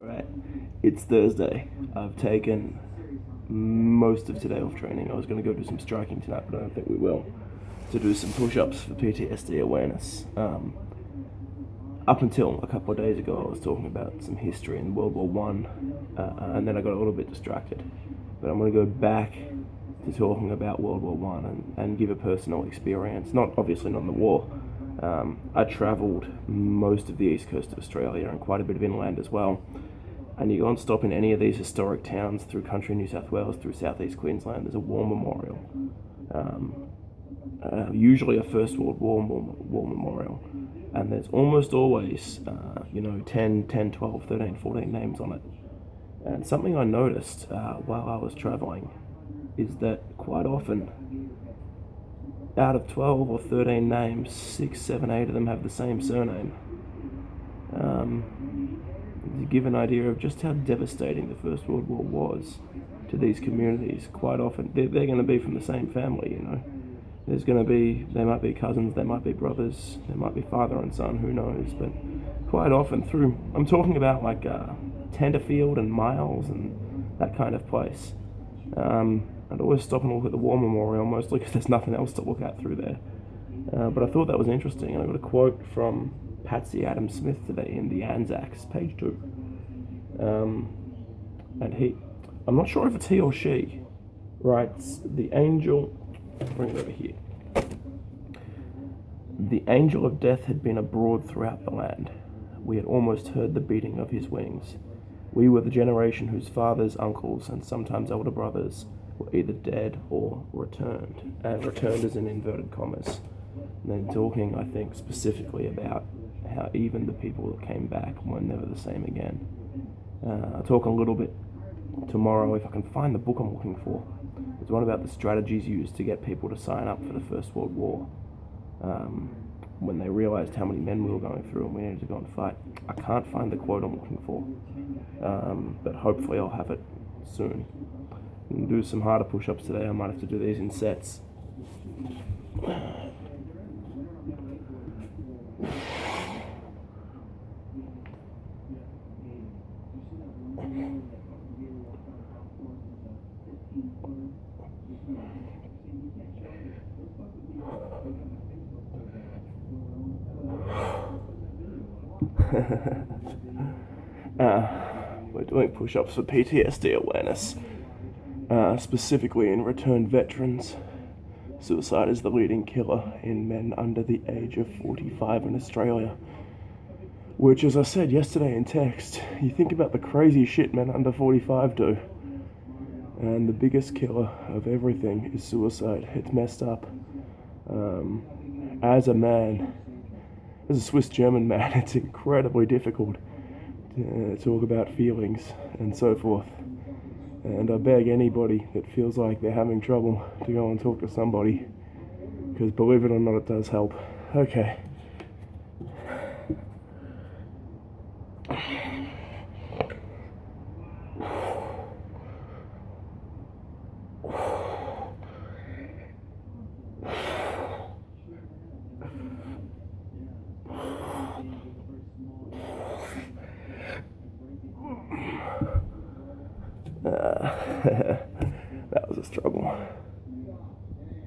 Right, it's Thursday. I've taken most of today off training. I was going to go do some striking tonight, but I don't think we will. To do some push-ups for PTSD awareness. Up until a couple of days ago, I was talking about some history in World War One, and then I got a little bit distracted. But I'm going to go back to talking about World War One and give a personal experience. Obviously not in the war. I travelled most of the east coast of Australia and quite a bit of inland as well. And you go and stop in any of these historic towns through country New South Wales, through southeast Queensland, there's a war memorial. Usually a First World War memorial. And there's almost always, 10, 12, 13, 14 names on it. And something I noticed while I was travelling is that quite often, out of 12 or 13 names, 6, 7, 8 of them have the same surname. To give an idea of just how devastating the First World War was to these communities, quite often they're going to be from the same family, they might be cousins, they might be brothers, they might be father and son, who knows, but quite often I'm talking about like Tenterfield and Miles and that kind of place. I'd always stop and look at the War Memorial, mostly because there's nothing else to look at through there. But I thought that was interesting, and I got a quote from Patsy Adams Smith today in the Anzacs, page 2. I'm not sure if it's he or she, writes, bring it over here. The angel of death had been abroad throughout the land. We had almost heard the beating of his wings. We were the generation whose fathers, uncles, and sometimes elder brothers were either dead or returned. And returned as in inverted commas. And then talking, I think, specifically about how even the people that came back were never the same again. I'll talk a little bit tomorrow, if I can find the book I'm looking for. There's one about the strategies used to get people to sign up for the First World War. When they realised how many men we were going through and we needed to go and fight. I can't find the quote I'm looking for, but hopefully I'll have it soon. And do some harder push-ups today. I might have to do these in sets. We're doing push-ups for PTSD awareness, specifically in returned veterans. Suicide is the leading killer in men under the age of 45 in Australia. Which, as I said yesterday in text, you think about the crazy shit men under 45 do. And the biggest killer of everything is suicide. It's messed up. As a Swiss-German man, it's incredibly difficult to talk about feelings and so forth. And I beg anybody that feels like they're having trouble to go and talk to somebody, because believe it or not, it does help. Okay.